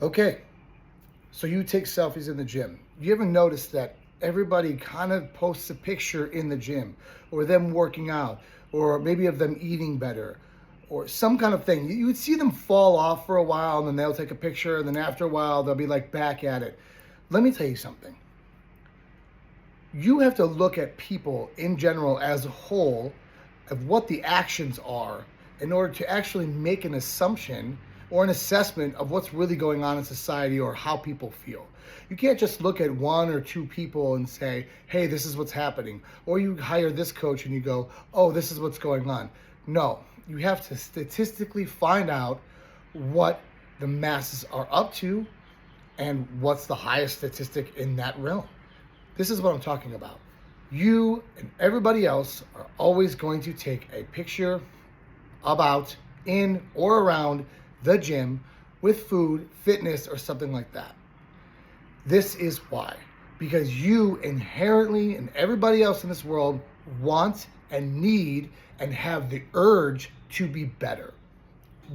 Okay, so you take selfies in the gym. You ever notice that everybody kind of posts a picture in the gym or them working out or maybe of them eating better or some kind of thing? You would see them fall off for a while and then they'll take a picture and then after a while they'll be like back at it. Let me tell you something. You have to look at people in general as a whole of what the actions are in order to actually make an assumption or an assessment of what's really going on in society or how people feel. You can't just look at one or two people and say, hey, this is what's happening. Or you hire this coach and you go, oh, this is what's going on. No, you have to statistically find out what the masses are up to and what's the highest statistic in that realm. This is what I'm talking about. You and everybody else are always going to take a picture about, in, or around the gym with food, fitness, or something like that. This is why. Because you inherently and everybody else in this world want and need and have the urge to be better.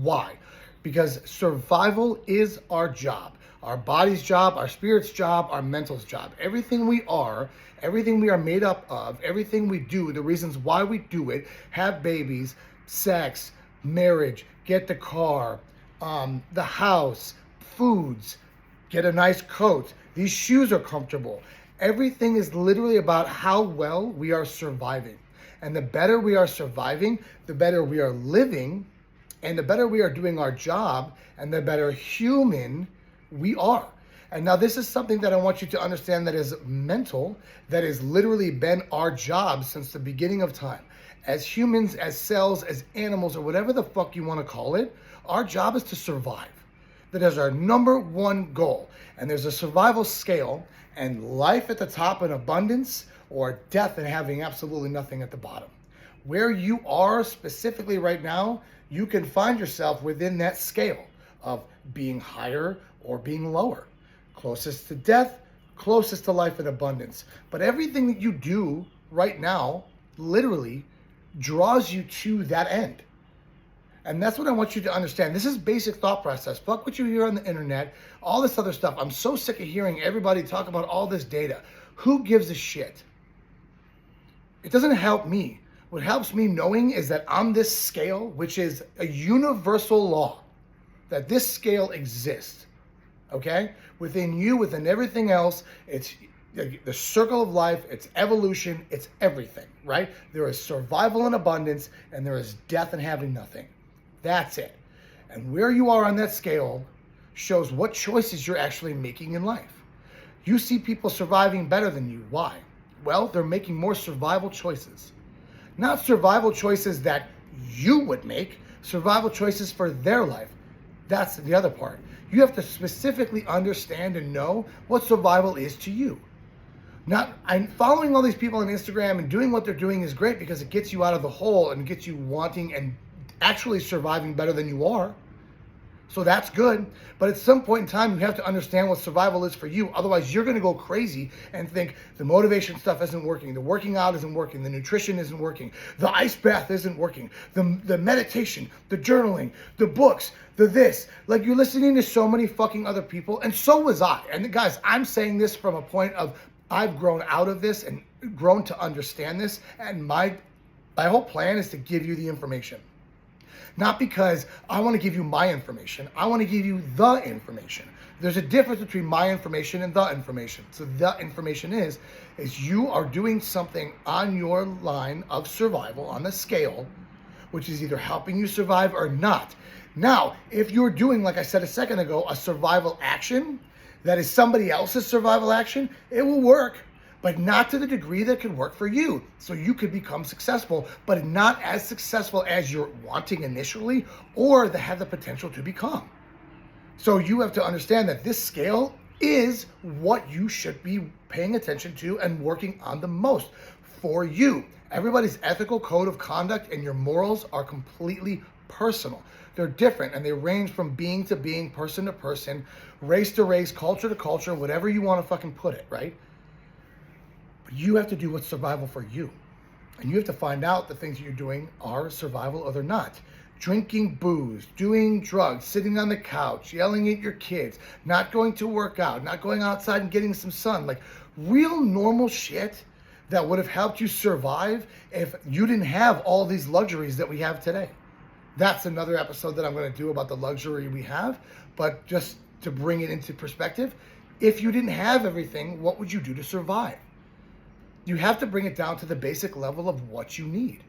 Why? Because survival is our job. Our body's job, our spirit's job, our mental's job. Everything we are made up of, everything we do, the reasons why we do it, have babies, sex, marriage, get the car, the house, foods, get a nice coat, these shoes are comfortable. Everything is literally about how well we are surviving. And the better we are surviving, the better we are living, and the better we are doing our job, and the better human we are. And now this is something that I want you to understand that is mental, that has literally been our job since the beginning of time. As humans, as cells, as animals, or whatever the fuck you want to call it, our job is to survive. That is our number one goal. And there's a survival scale, and life at the top in abundance, or death and having absolutely nothing at the bottom. Where you are specifically right now, you can find yourself within that scale of being higher or being lower. Closest to death, closest to life and abundance. But everything that you do right now literally draws you to that end. And that's what I want you to understand. This is basic thought process. Fuck what you hear on the internet, all this other stuff. I'm so sick of hearing everybody talk about all this data. Who gives a shit? It doesn't help me. What helps me knowing is that on this scale, which is a universal law, that this scale exists, okay? Within you, within everything else, it's the circle of life, it's evolution, it's everything, right? There is survival and abundance, and there is death and having nothing. That's it. And where you are on that scale shows what choices you're actually making in life. You see people surviving better than you. Why? Well, they're making more survival choices. Not survival choices that you would make, survival choices for their life. That's the other part. You have to specifically understand and know what survival is to you. I'm following all these people on Instagram and doing what they're doing is great because it gets you out of the hole and gets you wanting and actually surviving better than you are. So that's good. But at some point in time, you have to understand what survival is for you. Otherwise, you're going to go crazy and think the motivation stuff isn't working. The working out isn't working. The nutrition isn't working. The ice bath isn't working. The meditation, the journaling, the books, the this. Like, you're listening to so many fucking other people. And so was I. And guys, I'm saying this from a point of I've grown out of this and grown to understand this. And my whole plan is to give you the information. Not because I want to give you my information. I want to give you the information. There's a difference between my information and the information. So the information is you are doing something on your line of survival, on the scale, which is either helping you survive or not. Now, if you're doing, like I said a second ago, a survival action that is somebody else's survival action, it will work, but not to the degree that could work for you. So you could become successful, but not as successful as you're wanting initially or that have the potential to become. So you have to understand that this scale is what you should be paying attention to and working on the most for you. Everybody's ethical code of conduct and your morals are completely personal. They're different and they range from being to being, person to person, race to race, culture to culture, whatever you want to fucking put it, right? You have to do what's survival for you. And you have to find out the things that you're doing are survival or they're not. drinking booze, doing drugs, sitting on the couch, yelling at your kids, not going to work out, not going outside and getting some sun, like real normal shit that would have helped you survive if you didn't have all these luxuries that we have today. That's another episode that I'm going to do about the luxury we have, but just to bring it into perspective, if you didn't have everything, what would you do to survive? You have to bring it down to the basic level of what you need.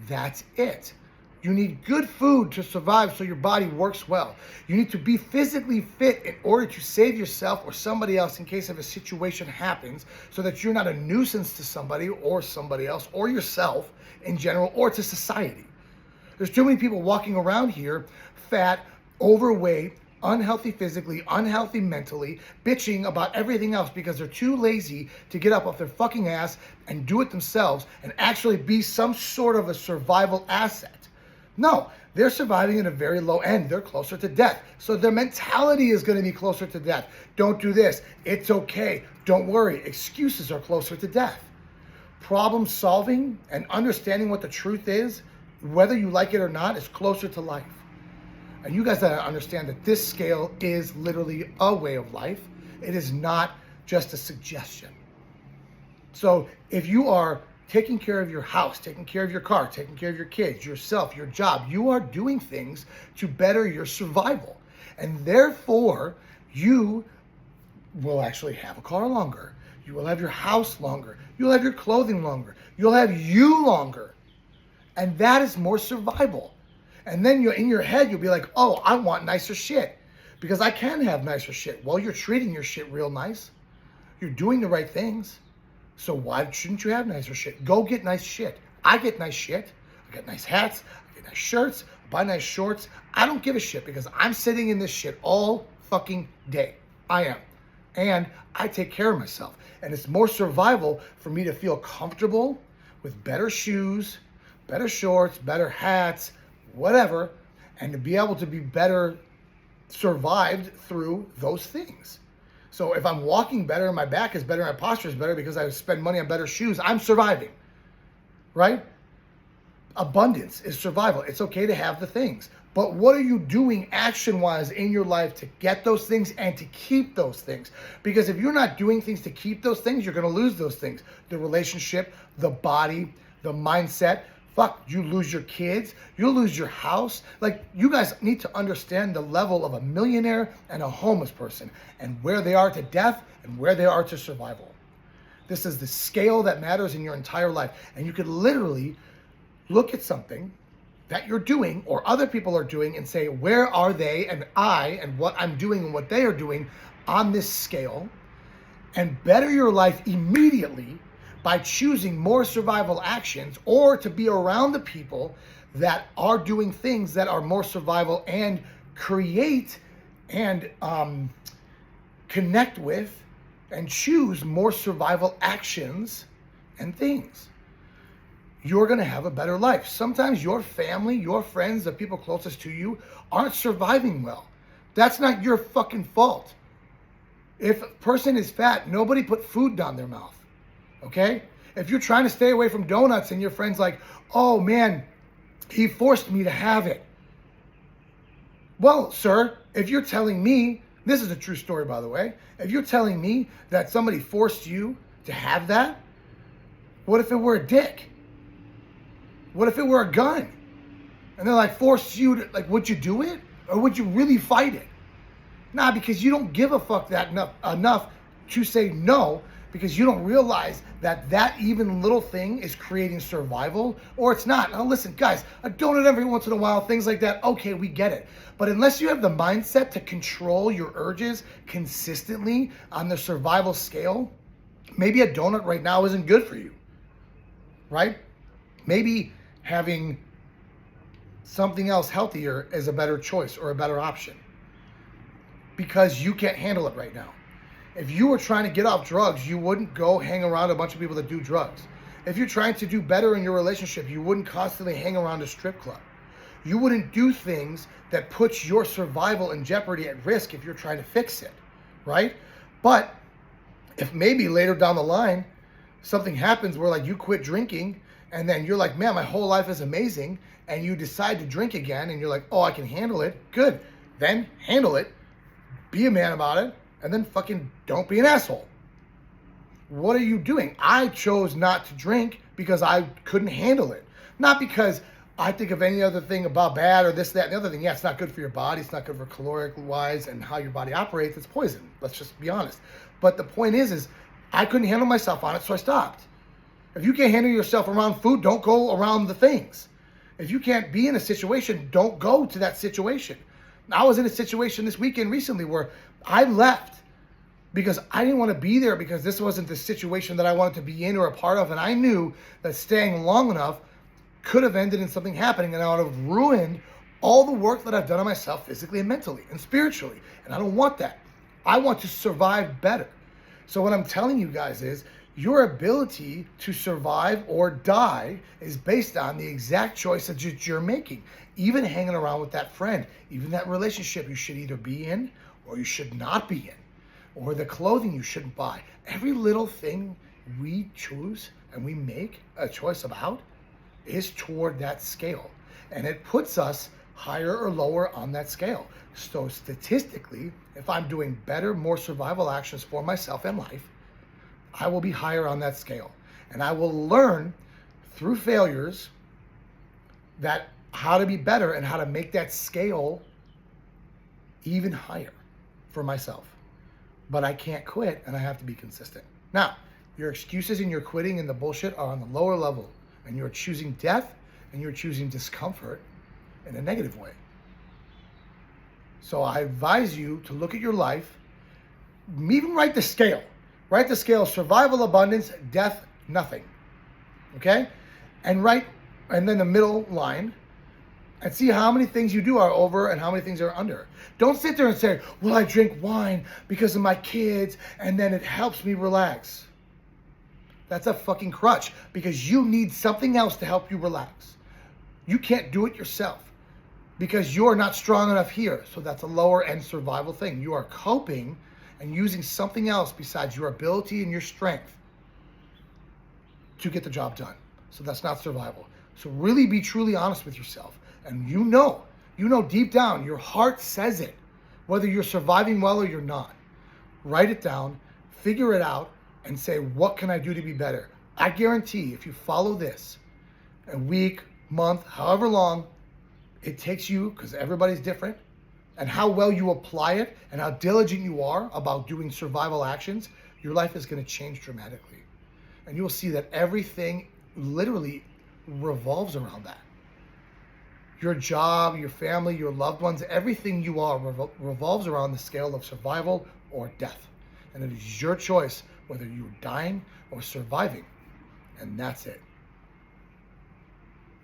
That's it. You need good food to survive so your body works well. You need to be physically fit in order to save yourself or somebody else in case of a situation happens, so that you're not a nuisance to somebody else or yourself in general or to society. There's too many people walking around here fat, overweight, unhealthy physically, unhealthy mentally, bitching about everything else because they're too lazy to get up off their fucking ass and do it themselves and actually be some sort of a survival asset. No, they're surviving at a very low end. They're closer to death. So their mentality is going to be closer to death. Don't do this. It's okay. Don't worry. Excuses are closer to death. Problem solving and understanding what the truth is, whether you like it or not, is closer to life. And you guys gotta understand that this scale is literally a way of life. It is not just a suggestion. So if you are taking care of your house, taking care of your car, taking care of your kids, yourself, your job, you are doing things to better your survival. And therefore, you will actually have a car longer. You will have your house longer. You'll have your clothing longer. You'll have you longer. And that is more survival. And then you're in your head, you'll be like, oh, I want nicer shit because I can have nicer shit. Well, you're treating your shit real nice. You're doing the right things. So why shouldn't you have nicer shit? Go get nice shit. I get nice shit. I get nice hats. I get nice shirts. I buy nice shorts. I don't give a shit because I'm sitting in this shit all fucking day. I am. And I take care of myself. And it's more survival for me to feel comfortable with better shoes, better shorts, better hats, whatever, and to be able to be better survived through those things. So if I'm walking better, my back is better, my posture is better because I spend money on better shoes, I'm surviving, right? Abundance is survival. It's okay to have the things. But what are you doing action-wise in your life to get those things and to keep those things? Because if you're not doing things to keep those things, you're going to lose those things. The relationship, the body, the mindset. Fuck, you lose your kids, you'll lose your house. Like, you guys need to understand the level of a millionaire and a homeless person and where they are to death and where they are to survival. This is the scale that matters in your entire life. And you could literally look at something that you're doing or other people are doing and say, where are they and I and what I'm doing and what they are doing on this scale, and better your life immediately by choosing more survival actions or to be around the people that are doing things that are more survival and create and connect with and choose more survival actions and things. You're going to have a better life. Sometimes your family, your friends, the people closest to you aren't surviving well. That's not your fucking fault. If a person is fat, nobody put food down their mouth. Okay? If you're trying to stay away from donuts and your friend's like, oh man, he forced me to have it. Well, sir, if you're telling me, this is a true story by the way, if you're telling me that somebody forced you to have that, what if it were a dick? What if it were a gun? And they're like, forced you to, like, would you do it? Or would you really fight it? Nah, because you don't give a fuck that enough to say no, because you don't realize that that even little thing is creating survival, or it's not. Now listen, guys, a donut every once in a while, things like that, okay, we get it. But unless you have the mindset to control your urges consistently on the survival scale, maybe a donut right now isn't good for you, right? Maybe having something else healthier is a better choice or a better option because you can't handle it right now. If you were trying to get off drugs, you wouldn't go hang around a bunch of people that do drugs. If you're trying to do better in your relationship, you wouldn't constantly hang around a strip club. You wouldn't do things that puts your survival in jeopardy at risk if you're trying to fix it, right? But if maybe later down the line, something happens where like you quit drinking and then you're like, man, my whole life is amazing, and you decide to drink again, and you're like, oh, I can handle it, good. Then handle it, be a man about it, and then fucking don't be an asshole. What are you doing? I chose not to drink because I couldn't handle it. Not because I think of any other thing about bad or this, that, and the other thing. Yeah, it's not good for your body. It's not good for caloric-wise and how your body operates. It's poison. Let's just be honest. But the point is I couldn't handle myself on it, so I stopped. If you can't handle yourself around food, don't go around the things. If you can't be in a situation, don't go to that situation. I was in a situation this weekend recently where I left because I didn't want to be there because this wasn't the situation that I wanted to be in or a part of. And I knew that staying long enough could have ended in something happening, and I would have ruined all the work that I've done on myself physically and mentally and spiritually. And I don't want that. I want to survive better. So what I'm telling you guys is your ability to survive or die is based on the exact choice that you're making. Even hanging around with that friend, even that relationship you should either be in or you should not be in, or the clothing you shouldn't buy. Every little thing we choose and we make a choice about is toward that scale. And it puts us higher or lower on that scale. So statistically, if I'm doing better, more survival actions for myself and life, I will be higher on that scale. And I will learn through failures that how to be better and how to make that scale even higher for myself. But I can't quit, and I have to be consistent. Now, your excuses and your quitting and the bullshit are on the lower level, and you're choosing death and you're choosing discomfort in a negative way. So I advise you to look at your life, even write the scale. Write the scale: survival, abundance, death, nothing. Okay? And then the middle line, and see how many things you do are over and how many things are under. Don't sit there and say, well, I drink wine because of my kids and then it helps me relax. That's a fucking crutch, because you need something else to help you relax. You can't do it yourself because you're not strong enough here. So that's a lower end survival thing. You are coping and using something else besides your ability and your strength to get the job done. So that's not survival. So really be truly honest with yourself. And you know deep down, your heart says it, whether you're surviving well or you're not. Write it down, figure it out, and say, what can I do to be better? I guarantee if you follow this a week, month, however long it takes you, because everybody's different, and how well you apply it and how diligent you are about doing survival actions, your life is going to change dramatically. And you'll see that everything literally revolves around that. Your job, your family, your loved ones, everything you are revolves around the scale of survival or death. And it is your choice whether you're dying or surviving. And that's it.